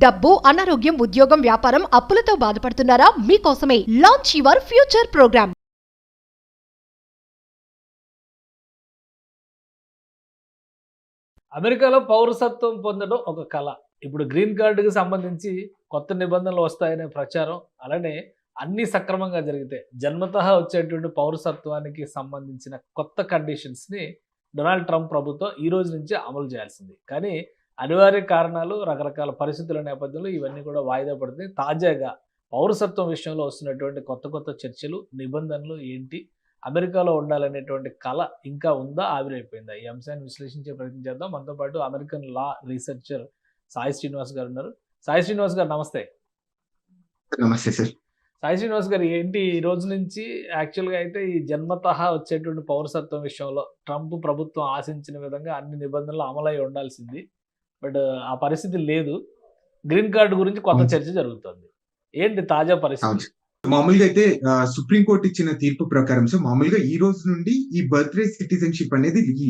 డబ్బు, అనారోగ్యం, ఉద్యోగం, వ్యాపారం, అప్పులతో బాధపడుతున్నారా? మీకోసమే లాంచ్ యువర్ ఫ్యూచర్ ప్రోగ్రామ్. అమెరికాలో పౌరసత్వం పొందడం ఒక కళ. ఇప్పుడు గ్రీన్ కార్డుకి సంబంధించి కొత్త నిబంధనలు వస్తాయనే ప్రచారం, అలానే అన్నీ సక్రమంగా జరిగితే జన్మతః వచ్చేటువంటి పౌరసత్వానికి సంబంధించిన కొత్త కండిషన్స్ని డొనాల్డ్ ట్రంప్ ప్రభుత్వం ఈ రోజు నుంచి అమలు చేయాల్సింది. కానీ అనివార్య కారణాలు, రకరకాల పరిస్థితుల నేపథ్యంలో ఇవన్నీ కూడా వాయిదా పడుతుంది. తాజాగా పౌరసత్వం విషయంలో వస్తున్నటువంటి కొత్త చర్చలు, నిబంధనలు ఏంటి? అమెరికాలో ఉండాలనేటువంటి కళ ఇంకా ఉందా, ఆవిరైపోయిందా? ఈ అంశాన్ని విశ్లేషించే ప్రయత్నం చేద్దాం. మనతో పాటు అమెరికన్ లా రీసెర్చర్ సాయి శ్రీనివాస్ గారు ఉన్నారు. సాయి శ్రీనివాస్ గారు నమస్తే. నమస్తే సార్. సాయి శ్రీనివాస్ గారు, ఏంటి ఈ రోజు నుంచి యాక్చువల్గా అయితే ఈ జన్మతః వచ్చేటువంటి పౌరసత్వం విషయంలో ట్రంప్ ప్రభుత్వం ఆశించిన విధంగా అన్ని నిబంధనలు అమలై ఉండాల్సింది. బట్ ఆ పరిస్థితి లేదు. గ్రీన్ కార్డు గురించి కొత్త చర్చ జరుగుతుంది. ఏంటి తాజా పరిస్థితి? మామూలుగా అయితే సుప్రీంకోర్టు ఇచ్చిన తీర్పు ప్రకారం సో మామూలుగా ఈ రోజు నుండి ఈ బర్త్ రైట్ సిటిజన్షిప్ అనేది ఈ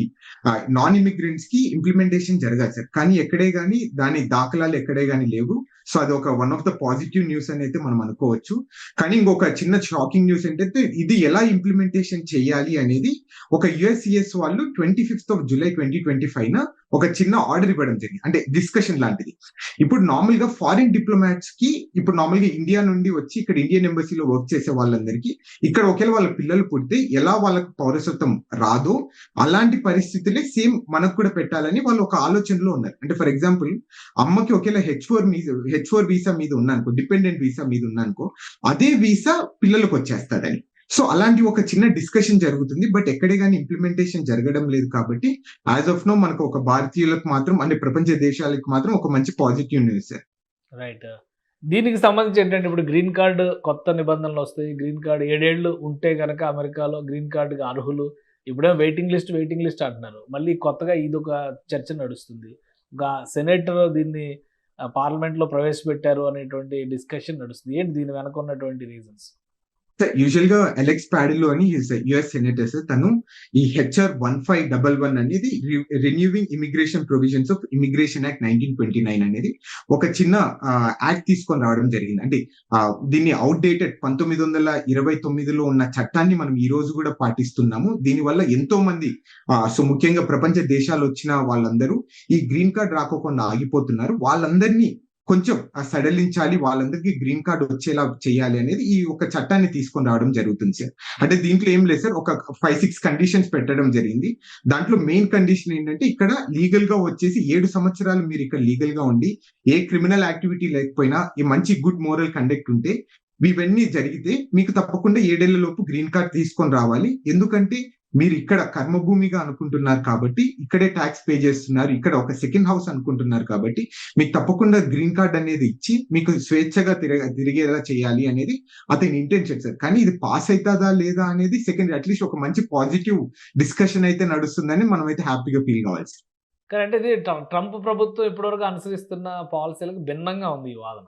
నాన్ ఇమిగ్రెంట్స్ కి ఇంప్లిమెంటేషన్ జరగాలి సార్. కానీ ఎక్కడే గానీ దాని దాఖలాలు ఎక్కడే గానీ లేవు. సో అది ఒక one of the positive news అని అయితే మనం అనుకోవచ్చు. కానీ ఇంకొక చిన్న షాకింగ్ న్యూస్ ఏంటంటే ఇది ఎలా ఇంప్లిమెంటేషన్ చేయాలి అనేది ఒక యుఎస్సిఎస్ వాళ్ళు 25th of July 2025 ఒక చిన్న ఆర్డర్ ఇవ్వడం జరిగింది. అంటే డిస్కషన్ లాంటిది. ఇప్పుడు నార్మల్ గా ఫారిన్ డిప్లొమాట్స్ కి ఇప్పుడు నార్మల్ గా ఇండియా నుండి వచ్చి ఇక్కడ ఇండియన్ ఎంబసీలో వర్క్ చేసే వాళ్ళందరికీ ఇక్కడ ఒకవేళ వాళ్ళ పిల్లలు పుడితే ఎలా వాళ్ళకు పౌరసత్వం రాదో అలాంటి పరిస్థితులే సేమ్ మనకు కూడా పెట్టాలని వాళ్ళు ఒక ఆలోచనలో ఉన్నారు. అంటే ఫర్ ఎగ్జాంపుల్ అమ్మకి ఒకవేళ H4 వీసా మీద ఉన్నానుకో, డిపెండెంట్ వీసా మీద ఉన్నానుకో, అదే వీసా పిల్లలకు వచ్చేస్తాడని. సో అలాంటి ఒక చిన్న డిస్కషన్ జరుగుతుంది. బట్ ఎక్కడే కానీ ఇంప్లిమెంటేషన్ జరగడం లేదు. కాబట్టి యాజ్ ఆఫ్ నో మనకు ఒక భారతీయులకు మాత్రం అంటే ప్రపంచ దేశాలకు మాత్రం ఒక మంచి పాజిటివ్ న్యూస్ సార్. రైట్. దీనికి సంబంధించి ఏంటంటే ఇప్పుడు గ్రీన్ కార్డు కొత్త నిబంధనలు వస్తాయి. గ్రీన్ కార్డు 7 ఏళ్ళు ఉంటే కనుక అమెరికాలో గ్రీన్ కార్డుకి అర్హులు. ఇప్పుడే వెయిటింగ్ లిస్ట్ అంటున్నారు. మళ్ళీ కొత్తగా ఇదొక చర్చ నడుస్తుంది. ఒక సెనేటర్ దీన్ని పార్లమెంట్లో ప్రవేశపెట్టారు అనేటువంటి డిస్కషన్ నడుస్తుంది. ఏంటి దీని వెనక ఉన్నటువంటి రీజన్స్? యూజువల్ గా అలెక్స్ ప్యాడిలో అని యుఎస్ సెనేటర్ సార్, తను ఈ HR 1511 అనేది రెన్యూవింగ్ immigration provisions of immigration act 1929 అనేది ఒక చిన్న యాక్ట్ తీసుకొని రావడం జరిగింది. అంటే దీన్ని అవుట్డేటెడ్ 1929లో ఉన్న చట్టాన్ని మనం ఈ రోజు కూడా పాటిస్తున్నాము. దీనివల్ల ఎంతో మంది సో ముఖ్యంగా ప్రపంచ దేశాలు వచ్చిన వాళ్ళందరూ ఈ గ్రీన్ కార్డ్ రాకోకుండా ఆగిపోతున్నారు. వాళ్ళందరినీ కొంచెం సడలించాలి, వాళ్ళందరికీ గ్రీన్ కార్డ్ వచ్చేలా చేయాలి అనేది ఈ ఒక చట్టాన్ని తీసుకొని రావడం జరుగుతుంది సార్. అంటే దీంట్లో ఏం లేదు సార్, ఒక 5-6 కండిషన్స్ పెట్టడం జరిగింది. దాంట్లో మెయిన్ కండిషన్ ఏంటంటే ఇక్కడ లీగల్ గా వచ్చేసి 7 సంవత్సరాలు మీరు ఇక్కడ లీగల్ గా ఉండి ఏ క్రిమినల్ యాక్టివిటీ లేకపోయినా ఈ మంచి గుడ్ మోరల్ కండక్ట్ ఉంటే ఇవన్నీ జరిగితే మీకు తప్పకుండా 7 ఏళ్ల లోపు గ్రీన్ కార్డ్ తీసుకొని రావాలి. ఎందుకంటే మీరు ఇక్కడ కర్మభూమిగా అనుకుంటున్నారు కాబట్టి, ఇక్కడే ట్యాక్స్ పే చేస్తున్నారు, ఇక్కడ ఒక సెకండ్ హౌస్ అనుకుంటున్నారు కాబట్టి మీకు తప్పకుండా గ్రీన్ కార్డ్ అనేది ఇచ్చి మీకు స్వేచ్ఛగా తిరిగేలా చేయాలి అనేది అతని ఇంటెన్షన్ సార్. కానీ ఇది పాస్ అవుతుందా లేదా అనేది సెకండ్, అట్లీస్ట్ ఒక మంచి పాజిటివ్ డిస్కషన్ అయితే నడుస్తుందని మనం అయితే హ్యాపీగా ఫీల్ కావాలి సార్. కానీ అంటే ఇది ట్రంప్ ప్రభుత్వం ఇప్పటివరకు అనుసరిస్తున్న పాలసీలకు భిన్నంగా ఉంది ఈ వాదన.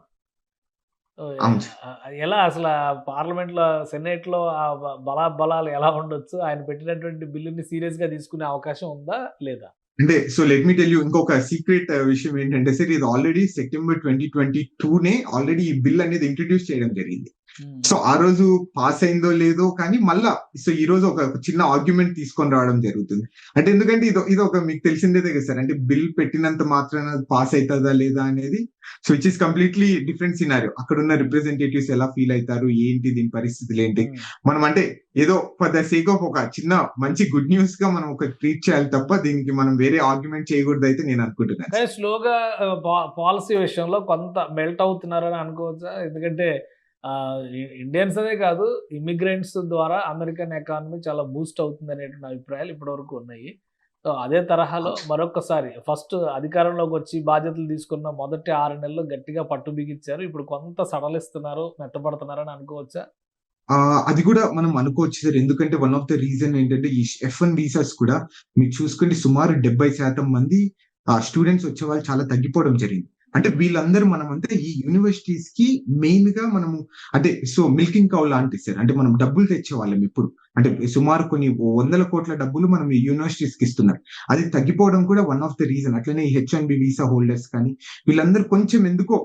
ఎలా అసలు పార్లమెంట్లో, సెనేట్లో ఆ బలాలు ఎలా ఉండొచ్చు? ఆయన పెట్టినటువంటి బిల్లుని సీరియస్ గా తీసుకునే అవకాశం ఉందా లేదా? అంటే so let me tell you ఇంకొక సీక్రెట్ విషయం ఏంటంటే సార్, ఇది ఆల్రెడీ September 2022 ఆల్రెడీ ఈ బిల్ అనేది ఇంట్రడ్యూస్ చేయడం జరిగింది. సో ఆ రోజు పాస్ అయిందో లేదో కానీ మళ్ళా సో ఈ రోజు ఒక చిన్న ఆర్గ్యుమెంట్ తీసుకొని రావడం జరుగుతుంది. అంటే ఎందుకంటే ఇది ఒక మీకు తెలిసిందే కదా సార్, అంటే బిల్ పెట్టినంత మాత్రాన పాస్ అవుతుందా లేదా అనేది so which is completely different scenario. అక్కడ ఉన్న రిప్రజెంటేటివ్స్ ఎలా ఫీల్ అవుతారు, ఏంటి దీని పరిస్థితులు ఏంటి, మనం అంటే ఏదో ఫర్ ద సేక్ ఆఫ్ ఒక చిన్న మంచి గుడ్ న్యూస్ గా మనం ఒక ట్రీట్ చేయాలి తప్ప దీనికి మనం వేరే ఆర్గ్యుమెంట్ చేయకూడదు అయితే నేను అనుకుంటున్నాను. స్లోగా పాలసీ విషయంలో కొంత మెల్ట్ అవుతున్నారని అనుకోవచ్చా? ఎందుకంటే ఇండియన్స్ అనే కాదు, ఇమిగ్రెంట్స్ ద్వారా అమెరికన్ ఎకానమీ చాలా బూస్ట్ అవుతుంది అనేటువంటి అభిప్రాయాలు ఇప్పటివరకు ఉన్నాయి. సో అదే తరహాలో మరొకసారి ఫస్ట్ అధికారంలోకి వచ్చి బాధ్యతలు తీసుకున్న మొదటి 6 నెలలు గట్టిగా పట్టు బిగించారు. ఇప్పుడు కొంత సడలిస్తున్నారు, మెత్తపడుతున్నారని అనుకోవచ్చా? అది కూడా మనం అనుకోవచ్చు సార్. ఎందుకంటే వన్ ఆఫ్ ద రీజన్ ఏంటంటే ఈ F1 వీసాస్ కూడా మీరు చూసుకుంటే సుమారు 70% మంది స్టూడెంట్స్ వచ్చే వాళ్ళు చాలా తగ్గిపోవడం జరిగింది. అంటే వీళ్ళందరూ మనమంతా ఈ యూనివర్సిటీస్ కి మెయిన్ గా మనము అంటే సో మిల్కింగ్ కౌ లాంటి సార్. అంటే మనం డబ్బులు తెచ్చే వాళ్ళం ఎప్పుడు అంటే సుమారు కొన్ని వందల కోట్ల డబ్బులు మనం యూనివర్సిటీస్ కి ఇస్తున్నారు. అది తగ్గిపోవడం కూడా వన్ ఆఫ్ ద రీజన్. అట్లనే H1B వీసా హోల్డర్స్ కానీ వీళ్ళందరూ కొంచెం ఎందుకో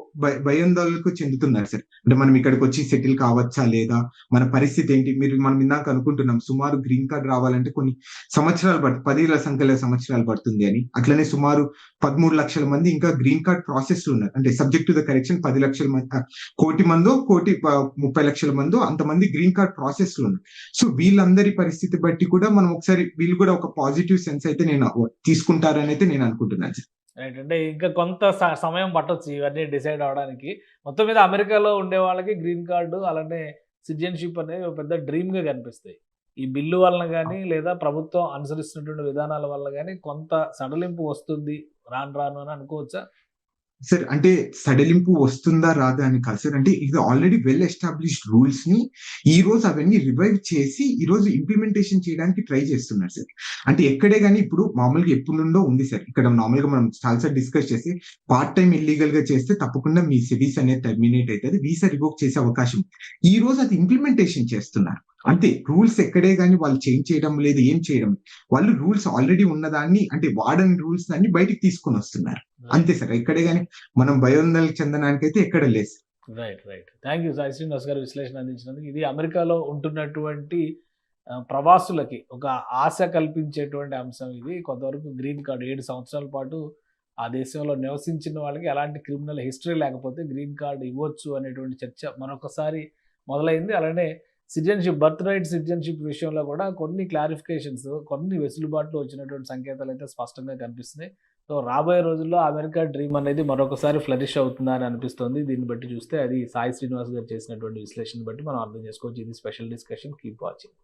భయాందోళనకు చెందుతున్నారు సార్. అంటే మనం ఇక్కడికి వచ్చి సెటిల్ కావచ్చా లేదా, మన పరిస్థితి ఏంటి? మనం ఇందాక అనుకుంటున్నాం సుమారు గ్రీన్ కార్డ్ రావాలంటే కొన్ని సంవత్సరాలు 10,000 సంఖ్యల సంవత్సరాలు పడుతుంది అని. అట్లనే సుమారు 13 లక్షల మంది ఇంకా గ్రీన్ కార్డ్ ప్రాసెస్ లో ఉన్నారు. అంటే సబ్జెక్ట్ టు ద కరెక్షన్ 10 లక్షల మంది, కోటి మందో 1,30,00,000 మందో అంతమంది గ్రీన్ కార్డ్ ప్రాసెస్ లో ఉన్నారు. సో వీళ్ళందరి పరిస్థితి బట్టి కూడా మనం ఒకసారి వీళ్ళు కూడా ఒక పాజిటివ్ సెన్స్ అయితే తీసుకుంటారని అయితే నేను అనుకుంటున్నాను సార్. రైట్. అంటే ఇంకా కొంత సమయం పట్టొచ్చు ఇవన్నీ డిసైడ్ అవడానికి. మొత్తం మీద అమెరికాలో ఉండే వాళ్ళకి గ్రీన్ కార్డు అలానే సిటిజన్షిప్ అనేది ఒక పెద్ద డ్రీమ్గా కనిపిస్తాయి. ఈ బిల్లు వలన కానీ లేదా ప్రభుత్వం అనుసరిస్తున్నటువంటి విధానాల వల్ల కానీ కొంత సడలింపు వస్తుంది రాను అని అనుకోవచ్చా? సార్ అంటే సడలింపు వస్తుందా రాదా అని కాదు సార్. అంటే ఇది ఆల్రెడీ వెల్ ఎస్టాబ్లిష్డ్ రూల్స్ ని ఈ రోజు అవన్నీ రివైవ్ చేసి ఈ రోజు ఇంప్లిమెంటేషన్ చేయడానికి ట్రై చేస్తున్నారు సార్. అంటే ఎక్కడే కానీ ఇప్పుడు మామూలుగా ఎప్పుడు నుండో ఉంది సార్. ఇక్కడ నార్మల్గా మనం చాలాసార్లు డిస్కస్ చేసి పార్ట్ టైం ఇల్లీగల్ గా చేస్తే తప్పకుండా మీ సిరీస్ అనేది టర్మినేట్ అవుతుంది, వీసా రివోక్ చేసే అవకాశం. ఈ రోజు అది ఇంప్లిమెంటేషన్ చేస్తున్నారు. అంతే, రూల్స్ ఎక్కడే కానీ వాళ్ళు చేంజ్ చేయడం లేదు, ఏం చేయడం. వాళ్ళు రూల్స్ ఆల్రెడీ ఉన్నదాన్ని అంటే వాడని రూల్స్ దాన్ని బయటికి తీసుకొని వస్తున్నారు. అంతే సార్. ఎక్కడే కానీ మనం భయోందనకు చెందడానికైతే ఎక్కడ లేదు. Right. Thank you Sai Srinivas గారు విశ్లేషణ అందించినందుకు. ఇది అమెరికాలో ఉంటున్నటువంటి ప్రవాసులకి ఒక ఆశ కల్పించేటువంటి అంశం ఇది. కొంతవరకు గ్రీన్ కార్డు 7 సంవత్సరాల పాటు ఆ దేశంలో నివసించిన వాళ్ళకి ఎలాంటి క్రిమినల్ హిస్టరీ లేకపోతే గ్రీన్ కార్డు ఇవ్వచ్చు అనేటువంటి చర్చ మరొకసారి మొదలైంది. అలానే సిటిజన్షిప్, బర్త్ రైట్ సిటిజన్షిప్ విషయంలో కూడా కొన్ని క్లారిఫికేషన్స్, కొన్ని వెసులుబాట్లు వచ్చినటువంటి సంకేతాలు అయితే స్పష్టంగా కనిపిస్తున్నాయి. సో రాబోయే రోజుల్లో అమెరికా డ్రీమ్ అనేది మరొకసారి ఫ్లరిష్ అవుతుందా అని అనిపిస్తుంది. దీన్ని బట్టి చూస్తే అది సాయి శ్రీనివాస్ గారు చేసినటువంటి విశ్లేషణ బట్టి మనం అర్థం చేసుకోవచ్చు. ఇది స్పెషల్ డిస్కషన్. Keep watching.